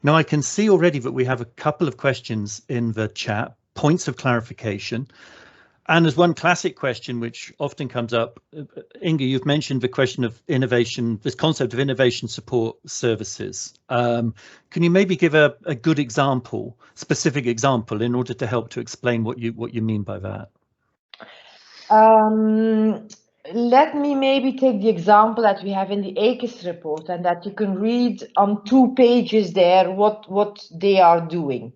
Now, I can see already that we have a couple of questions in the chat, points of clarification. And there's one classic question which often comes up. Inge, you've mentioned the question of innovation, this concept of innovation support services. Can you maybe give a good example, specific example, in order to help to explain what you mean by that? Let me maybe take the example that we have in the AKIS report, and that you can read on 2 pages there what they are doing.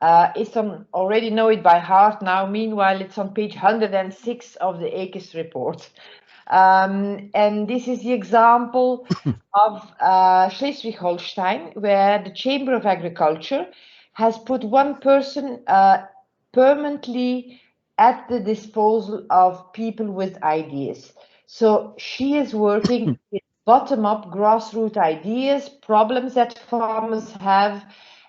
It's on, already know it by heart now. Meanwhile, it's on page 106 of the AKIS report. And this is the example of Schleswig-Holstein, where the Chamber of Agriculture has put one person permanently at the disposal of people with ideas. So she is working with bottom-up grassroots ideas, problems that farmers have,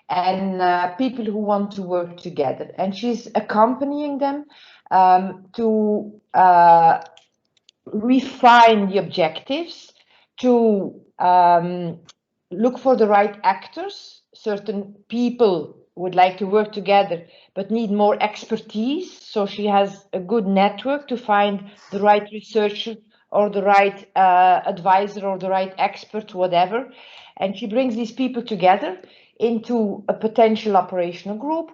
and people who want to work together. And she's accompanying them to refine the objectives, to look for the right actors. Certain people would like to work together but need more expertise, so she has a good network to find the right researcher or the right advisor or the right expert, whatever. And she brings these people together into a potential operational group.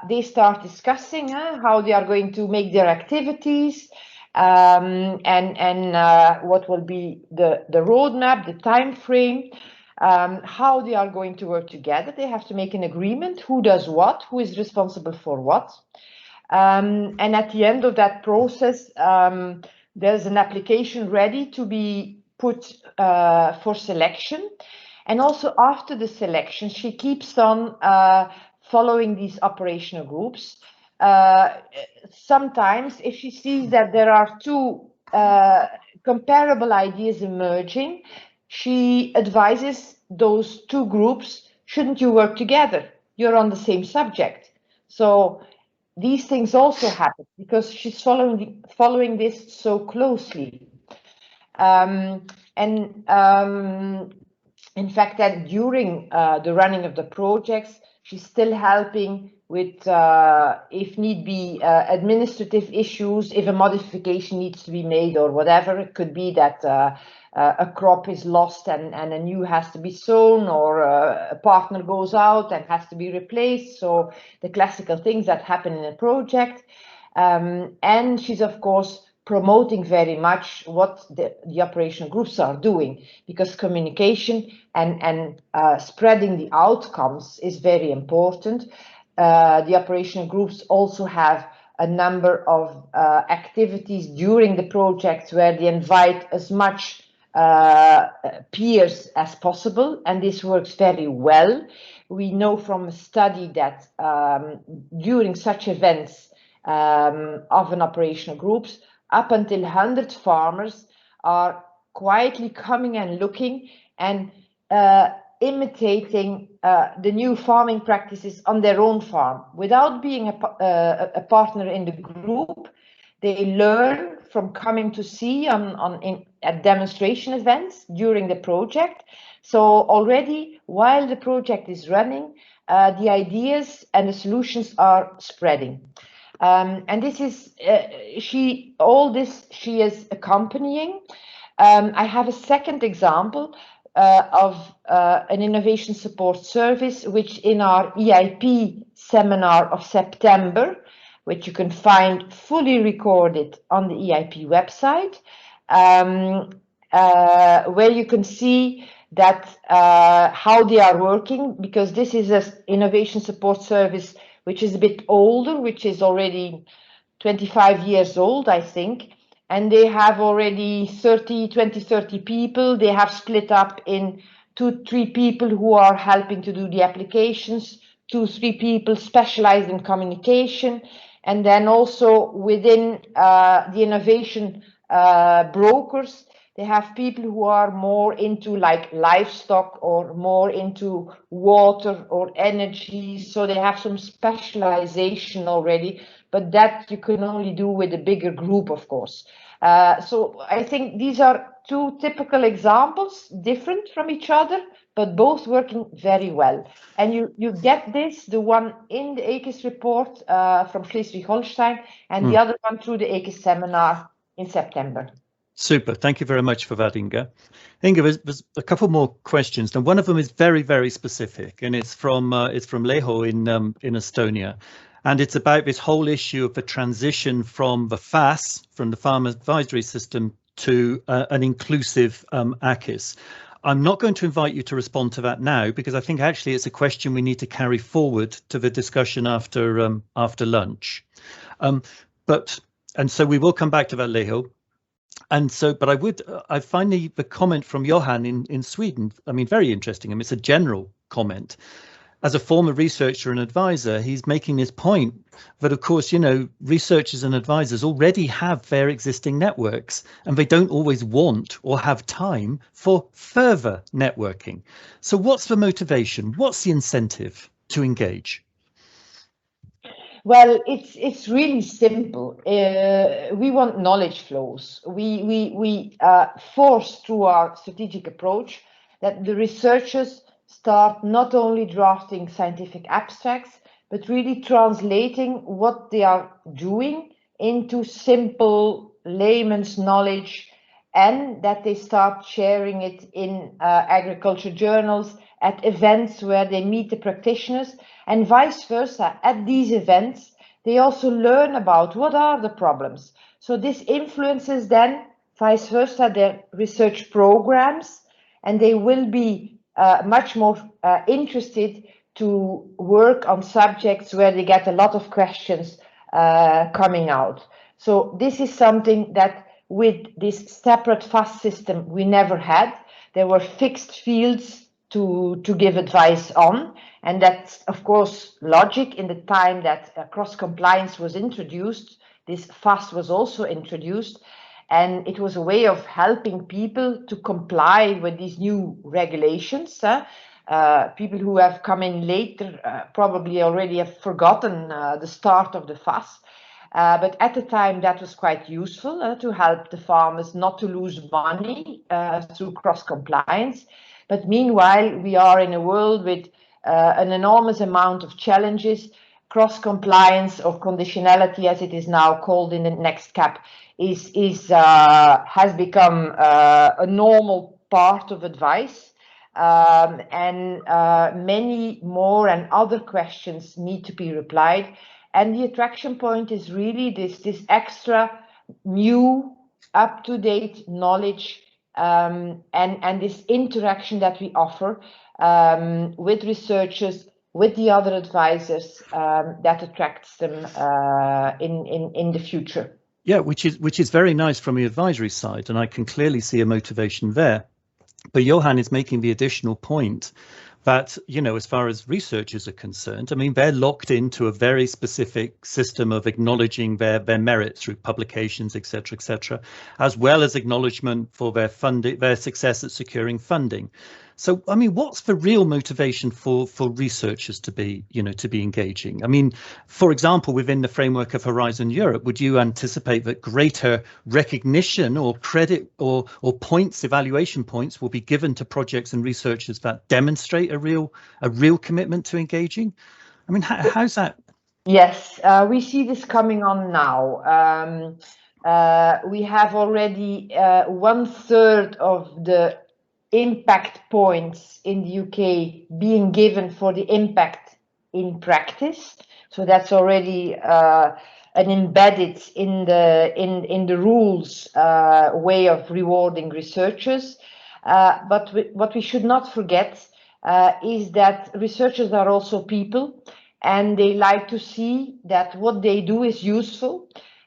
They start discussing how they are going to make their activities, and what will be the roadmap, the time frame, how they are going to work together. They have to make an agreement, who does what, who is responsible for what. And at the end of that process, there's an application ready to be put for selection. And also after the selection, she keeps on following these operational groups. Sometimes if she sees that there are 2 comparable ideas emerging, she advises those 2 groups, shouldn't you work together? You're on the same subject. So these things also happen because she's following this so closely. In fact, that during the running of the projects, she's still helping with, if need be, administrative issues, if a modification needs to be made or whatever. It could be that a crop is lost and a new has to be sown, or a partner goes out and has to be replaced. So the classical things that happen in a project. And she's, of course, promoting very much what the operational groups are doing, because communication and spreading the outcomes is very important. The operational groups also have a number of activities during the project where they invite as much peers as possible, and this works very well. We know from a study that during such events of an operational groups, up until 100 farmers are quietly coming and looking and imitating the new farming practices on their own farm without being a partner in the group. They learn from coming to see at demonstration events during the project. So already while the project is running, the ideas and the solutions are spreading. And this is she is accompanying. I have a second example of an innovation support service, which in our EIP seminar of September, which you can find fully recorded on the EIP website, where you can see that how they are working, because this is an innovation support service which is a bit older, which is already 25 years old, I think. And they have already 30 people. They have split up in 2-3 people who are helping to do the applications, 2-3 people specialized in communication. And then also within the innovation brokers, they have people who are more into like livestock or more into water or energy. So they have some specialization already, but that you can only do with a bigger group, of course. So I think these are 2 typical examples, different from each other, but both working very well. And you get this, the one in the AKIS report from Schleswig-Holstein, and the other one through the AKIS seminar in September. Super. Thank you very much for that, Inge. Inge, there's a couple more questions. Now, one of them is very, very specific, and it's from Leho in Estonia. And it's about this whole issue of the transition from the FAS, from the Farm Advisory System, to an inclusive AKIS. I'm not going to invite you to respond to that now, because I think actually it's a question we need to carry forward to the discussion after lunch. And so we will come back to that, Leho. And so, but I find the comment from Johan in Sweden, I mean, very interesting. I mean, it's a general comment. As a former researcher and advisor, he's making this point that, of course, you know, researchers and advisors already have their existing networks, and they don't always want or have time for further networking. So what's the motivation? What's the incentive to engage? Well, it's really simple. We want knowledge flows. We force through our strategic approach that the researchers start not only drafting scientific abstracts, but really translating what they are doing into simple layman's knowledge, and that they start sharing it in agriculture journals, at events where they meet the practitioners, and vice versa. At these events, they also learn about what are the problems. So this influences then, vice versa, their research programs, and they will be much more interested to work on subjects where they get a lot of questions coming out. So this is something that with this separate FAS system we never had. There were fixed fields to give advice on, and that's of course logic. In the time that cross-compliance was introduced, this FAS was also introduced, and it was a way of helping people to comply with these new regulations. People who have come in later probably already have forgotten the start of the FAS. But at the time that was quite useful to help the farmers not to lose money through cross-compliance. But meanwhile, we are in a world with an enormous amount of challenges. Cross-compliance, or conditionality as it is now called in the next CAP, has become a normal part of advice. And many more and other questions need to be replied. And the attraction point is really this extra new, up-to-date knowledge and this interaction that we offer with researchers, with the other advisors, that attracts them in the future. Yeah, which is very nice from the advisory side, and I can clearly see a motivation there. But Johan is making the additional point that, you know, as far as researchers are concerned, I mean, they're locked into a very specific system of acknowledging their merit through publications, etc., as well as acknowledgement for their funding, their success at securing funding. So, I mean, what's the real motivation for researchers to be, you know, to be engaging? I mean, for example, within the framework of Horizon Europe, would you anticipate that greater recognition or credit or points, evaluation points, will be given to projects and researchers that demonstrate a real commitment to engaging? I mean, how's that? Yes, we see this coming on now. We have already 1/3 of the impact points in the UK being given for the impact in practice. So that's already an embedded in the rules way of rewarding researchers. But what we should not forget is that researchers are also people, and they like to see that what they do is useful.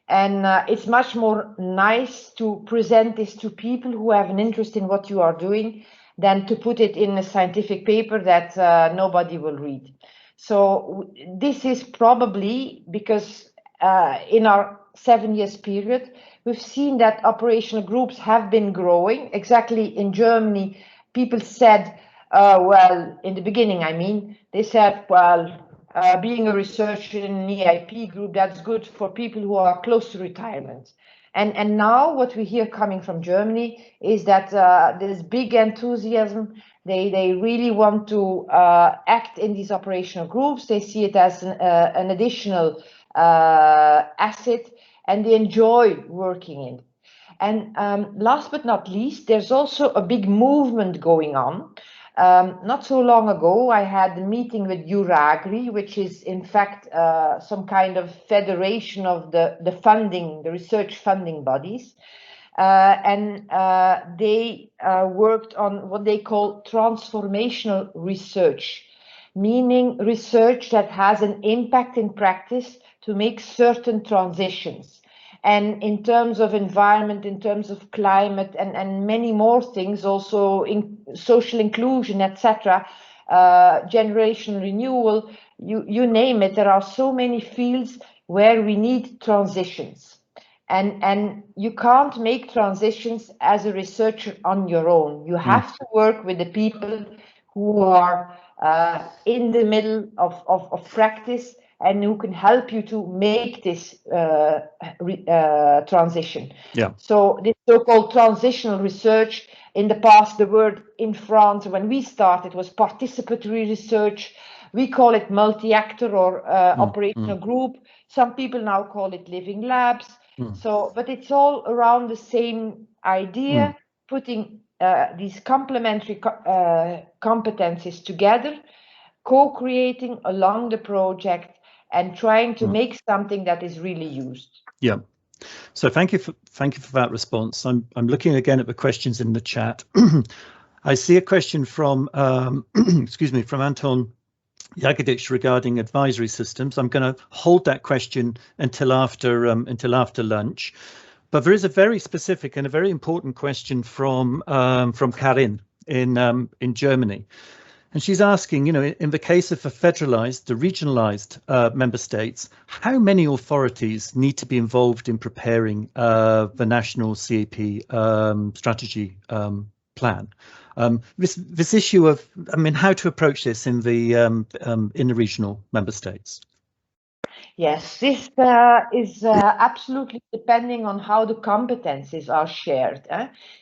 And it's much more nice to present this to people who have an interest in what you are doing than to put it in a scientific paper that nobody will read. So this is probably because in our 7 years period, we've seen that operational groups have been growing. Exactly in Germany, people said, well, in the beginning, I mean, they said, well, being a researcher in an EIP group, that's good for people who are close to retirement. And now what we hear coming from Germany is that there's big enthusiasm They really want to act in these operational groups. They see it as an additional asset, and they enjoy working in it. And last but not least, there's also a big movement going on. Not so long ago, I had a meeting with EIP-AGRI, which is in fact some kind of federation of the funding, the research funding bodies. And they worked on what they call transformational research, meaning research that has an impact in practice to make certain transitions. And in terms of environment, in terms of climate, and many more things, also in social inclusion, etc., generation renewal, you name it, there are so many fields where we need transitions. And you can't make transitions as a researcher on your own. You have to work with the people who are in the middle of practice and who can help you to make this transition. Yeah. So this so-called transitional research, in the past, the word in France, when we started, was participatory research. We call it multi-actor or operational group. Some people now call it living labs. So, but it's all around the same idea, putting these complementary competencies together, co-creating along the project, and trying to make something that is really used. Yeah. So thank you for that response. I'm looking again at the questions in the chat. I see a question from excuse me, from Anton Jagadic regarding advisory systems. I'm going to hold that question until after lunch. But there is a very specific and a very important question from Karin in Germany. And she's asking, in the case of the federalized, the regionalized member states, how many authorities need to be involved in preparing the national CAP strategy plan? This issue of, how to approach this in the regional member states. Yes, this is absolutely depending on how the competencies are shared.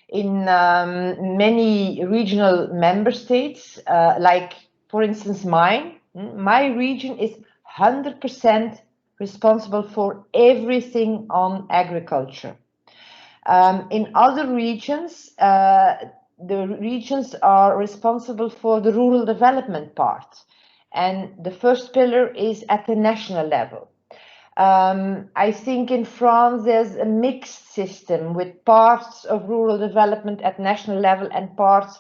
In many regional member states, like for instance mine, my region is 100% responsible for everything on agriculture. In other regions, the regions are responsible for the rural development part. And the first pillar is at the national level. I think in France there's a mixed system with parts of rural development at national level and parts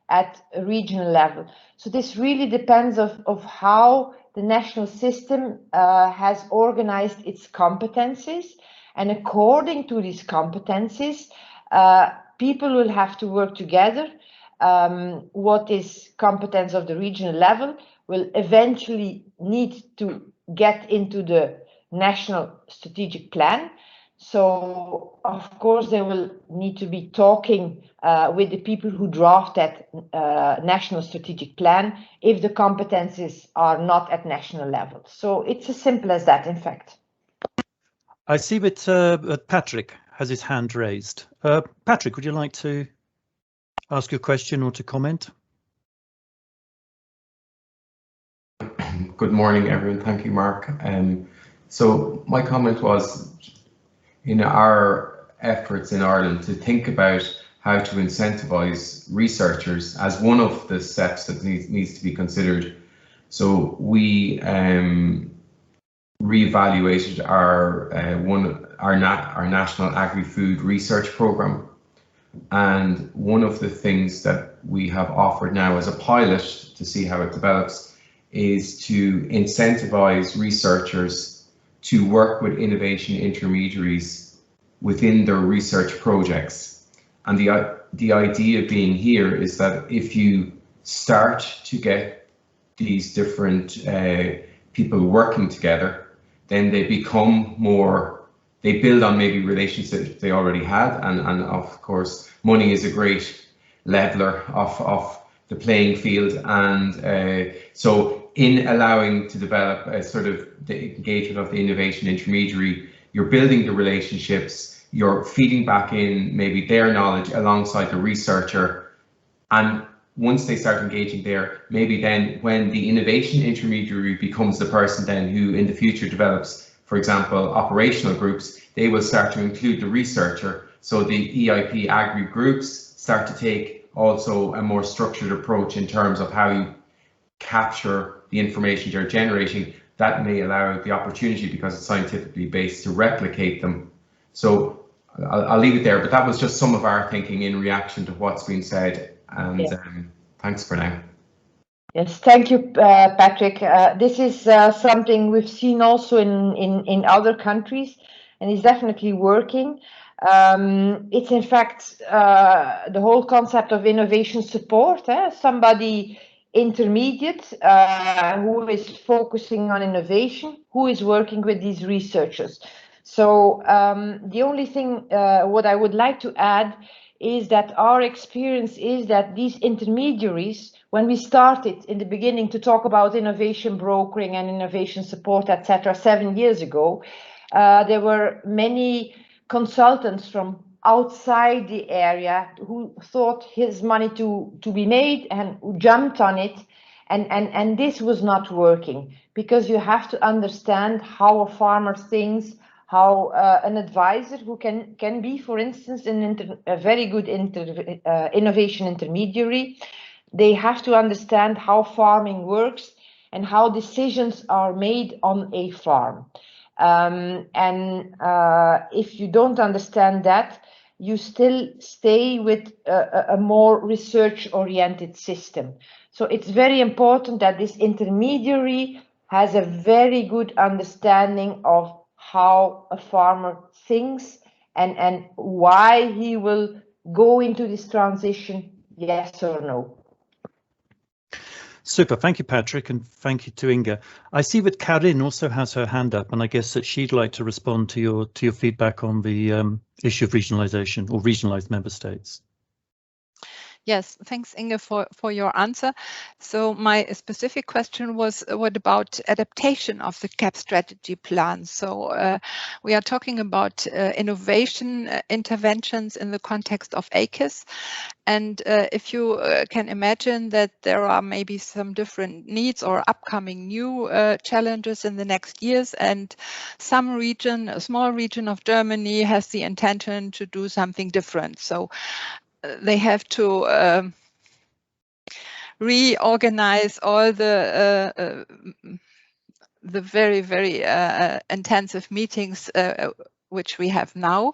at a regional level. So this really depends of how the national system has organized its competencies. And according to these competencies, people will have to work together. What is competence of the regional level will eventually need to get into the national strategic plan. So, of course, they will need to be talking with the people who draft that national strategic plan if the competencies are not at national level. So it's as simple as that, in fact. I see that Patrick has his hand raised. Patrick, would you like to ask your question or to comment? Good morning, everyone. Thank you, Mark. So my comment was, in our efforts in Ireland to think about how to incentivize researchers as one of the steps that needs to be considered. So we reevaluated our national agri-food research program, and one of the things that we have offered now as a pilot to see how it develops is to incentivize researchers to work with innovation intermediaries within their research projects. And the idea being here is that if you start to get these different people working together, then they become more, they build on maybe relationships they already had, and of course money is a great leveler of the playing field. And so in allowing to develop a sort of the engagement of the innovation intermediary, you're building the relationships, you're feeding back in maybe their knowledge alongside the researcher, and once they start engaging there, maybe then when the innovation intermediary becomes the person then who in the future develops, for example, operational groups, they will start to include the researcher. So the EIP-AGRI groups start to take also a more structured approach in terms of how you capture the information you're generating. That may allow the opportunity, because it's scientifically based, to replicate them. So I'll leave it there, but that was just some of our thinking in reaction to what's been said. And thanks for now. Yes, thank you, Patrick. This is something we've seen also in other countries, and is definitely working. It's in fact the whole concept of innovation support. Somebody intermediate who is focusing on innovation, who is working with these researchers. So the only thing what I would like to add is that our experience is that these intermediaries, when we started in the beginning to talk about innovation brokering and innovation support, etc., 7 years ago, there were many consultants from outside the area who thought his money to be made and who jumped on it, and this was not working, because you have to understand how a farmer thinks, how an advisor who can be, for instance, a very good innovation intermediary. They have to understand how farming works and how decisions are made on a farm. If you don't understand that, you still stay with a more research-oriented system. So it's very important that this intermediary has a very good understanding of how a farmer thinks and why he will go into this transition, yes or no. Super, thank you, Patrick, and thank you to Inge. I see that Karin also has her hand up, and I guess that she'd like to respond to your feedback on the issue of regionalisation or regionalised member states. Yes, thanks, Inge, for your answer. So my specific question was, what about adaptation of the CAP strategy plan? So we are talking about innovation interventions in the context of AKIS. And if you can imagine that there are maybe some different needs or upcoming new challenges in the next years, and some region, a small region of Germany, has the intention to do something different. So they have to reorganize all the very, very intensive meetings which we have now,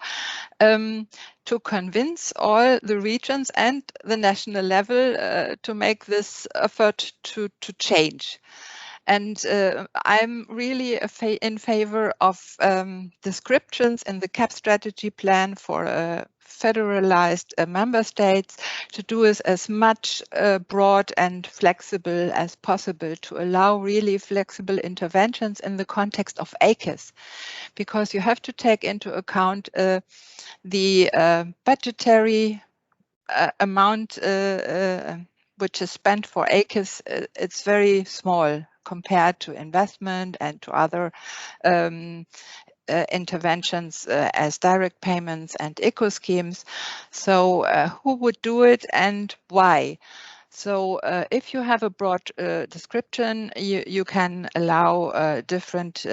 to convince all the regions and the national level to make this effort to change. And I'm really in favor of descriptions in the CAP strategy plan for federalized member states to do it as much broad and flexible as possible, to allow really flexible interventions in the context of AKIS, because you have to take into account the budgetary amount which is spent for AKIS. It's very small compared to investment and to other interventions as direct payments and eco schemes. So who would do it and why? So if you have a broad description, you can allow different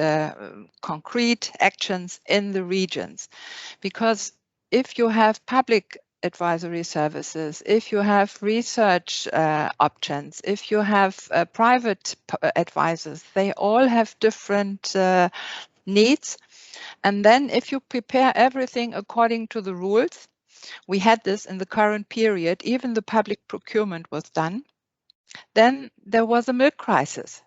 concrete actions in the regions. Because if you have public advisory services, if you have research options, if you have private advisors, they all have different needs. And then if you prepare everything according to the rules, we had this in the current period, even the public procurement was done, then there was a milk crisis.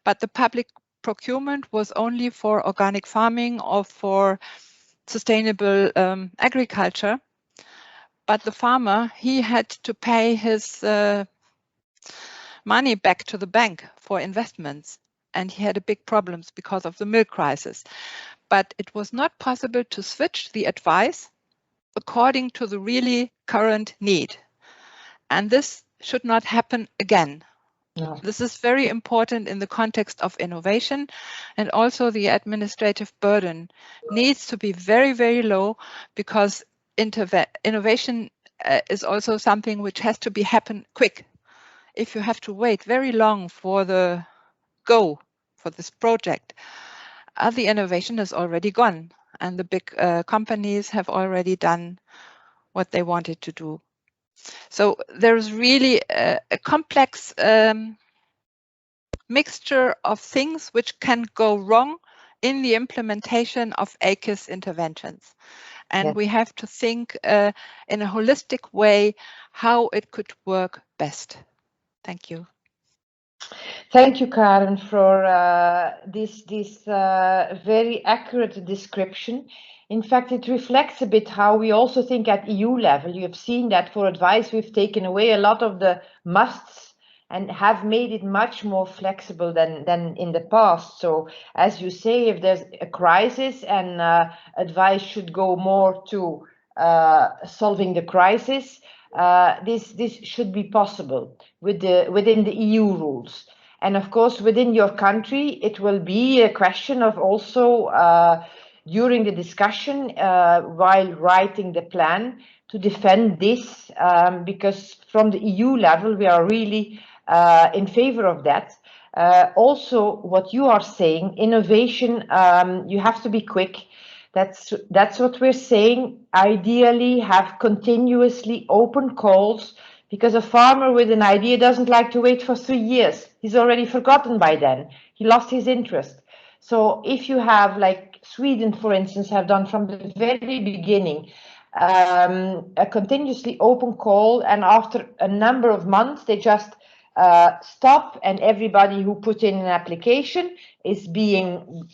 But the public procurement was only for organic farming or for sustainable agriculture. But the farmer, he had to pay his money back to the bank for investments, and he had big problems because of the milk crisis. But it was not possible to switch the advice according to the really current need. And this should not happen again. No. This is very important in the context of innovation, and also the administrative burden needs to be very, very low, because innovation is also something which has to be happen quick. If you have to wait very long for the go for this project, the innovation is already gone, and the big companies have already done what they wanted to do. So there's really a complex mixture of things which can go wrong in the implementation of AKIS interventions. And we have to think in a holistic way how it could work best. Thank you. Thank you, Karen, for this very accurate description. In fact, it reflects a bit how we also think at EU level. You have seen that for advice, we've taken away a lot of the musts and have made it much more flexible than in the past. So as you say, if there's a crisis and advice should go more to solving the crisis, this should be possible within the EU rules. And of course, within your country, it will be a question of also during the discussion while writing the plan to defend this, because from the EU level, we are really in favor of that. Also, what you are saying, innovation, you have to be quick. That's what we're saying. Ideally, have continuously open calls, because a farmer with an idea doesn't like to wait for 3 years. He's already forgotten by then. He lost his interest. So if you have, like Sweden, for instance, have done from the very beginning, a continuously open call, and after a number of months, they just stop, and everybody who put in an application is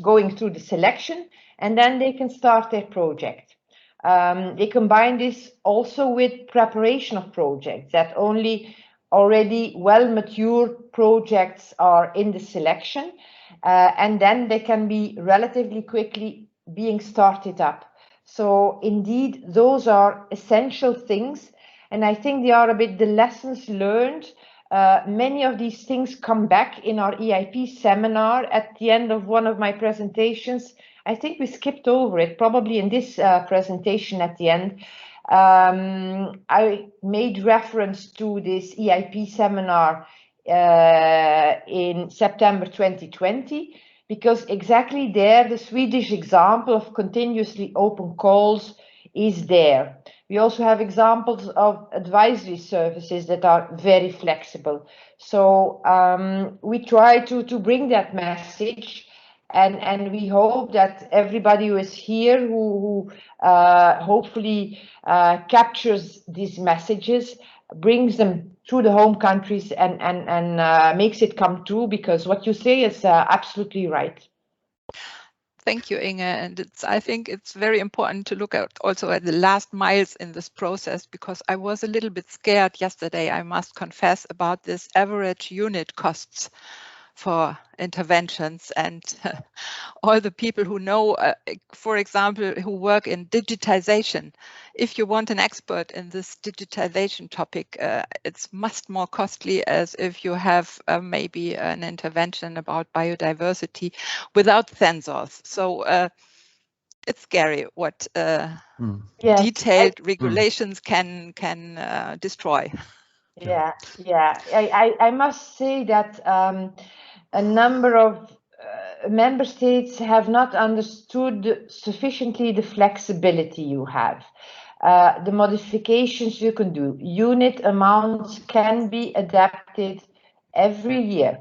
going through the selection, and then they can start their project. They combine this also with preparation of projects, that only already well-mature projects are in the selection, and then they can be relatively quickly being started up. So indeed, those are essential things, and I think they are a bit the lessons learned. Many of these things come back in our EIP seminar at the end of one of my presentations. I think we skipped over it, probably in this presentation at the end. I made reference to this EIP seminar in September 2020, because exactly there, the Swedish example of continuously open calls is there. We also have examples of advisory services that are very flexible. So we try to bring that message, and we hope that everybody who is here who hopefully captures these messages, brings them to the home countries and makes it come true, because what you say is absolutely right. Thank you, Inge. And I think it's very important to look at also at the last miles in this process, because I was a little bit scared yesterday, I must confess, about this average unit costs for interventions, and all the people who know, for example, who work in digitization. If you want an expert in this digitization topic, it's much more costly as if you have maybe an intervention about biodiversity without sensors. So it's scary what detailed regulations can destroy. Yeah. I must say that a number of member states have not understood sufficiently the flexibility you have. The modifications you can do. Unit amounts can be adapted every year.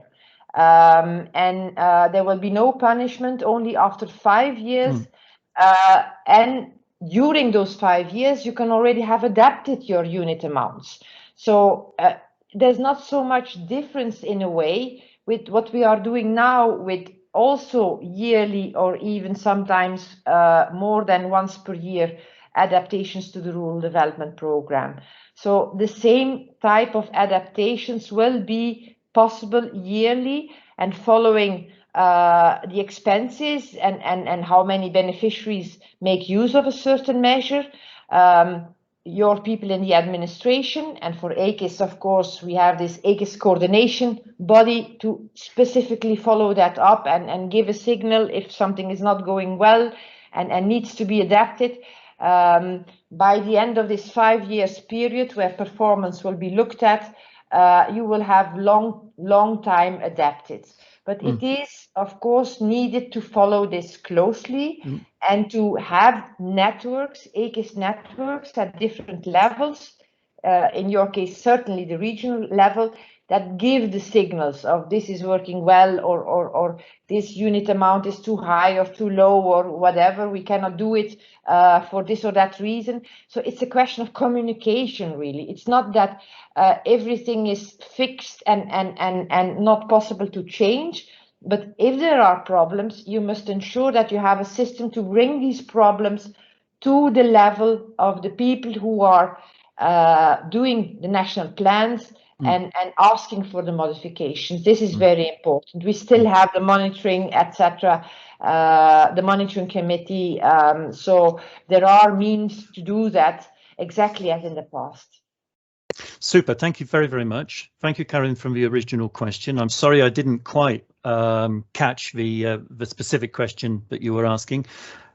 And there will be no punishment only after 5 years. And during those 5 years, you can already have adapted your unit amounts. So there's not so much difference in a way with what we are doing now, with also yearly or even sometimes more than once per year adaptations to the rural development program. So the same type of adaptations will be possible yearly, and following the expenses and how many beneficiaries make use of a certain measure. Your people in the administration, and for AKIS, of course, we have this AKIS coordination body to specifically follow that up and give a signal if something is not going well and needs to be adapted. by the end of this 5 years period where performance will be looked at, you will have long time adapted. But it is, of course, needed to follow this closely and to have networks, AKIS networks at different levels, in your case, certainly the regional level, that give the signals of this is working well, or this unit amount is too high or too low, or whatever, we cannot do it for this or that reason. So it's a question of communication, really. It's not that everything is fixed and not possible to change, but if there are problems, you must ensure that you have a system to bring these problems to the level of the people who are doing the national plans and asking for the modifications. This is very important. We still have the monitoring, etc., the monitoring committee. So there are means to do that exactly as in the past. Super. Thank you very, very much. Thank you, Karin, from the original question. I'm sorry I didn't quite catch the specific question that you were asking.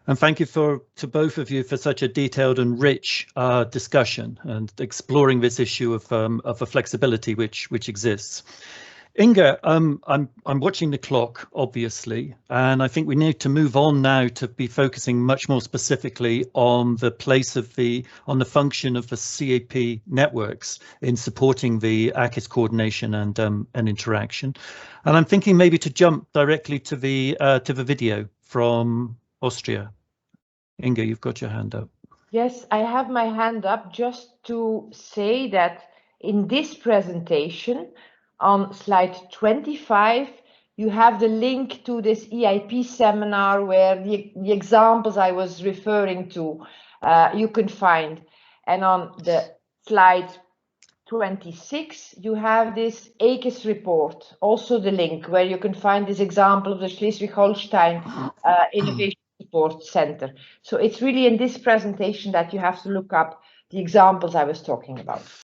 And thank you to both of you for such a detailed and rich discussion and exploring this issue of a flexibility which exists. Inge, I'm watching the clock, obviously, and I think we need to move on now to be focusing much more specifically on the place of on the function of the CAP networks in supporting the AKIS coordination and interaction. And I'm thinking maybe to jump directly to the video from Austria. Inge, you've got your hand up. Yes, I have my hand up just to say that in this presentation, on slide 25, you have the link to this EIP seminar where the examples I was referring to you can find. And on the slide 26, you have this AKIS report, also the link where you can find this example of the Schleswig-Holstein Innovation Support Center. So it's really in this presentation that you have to look up the examples I was talking about.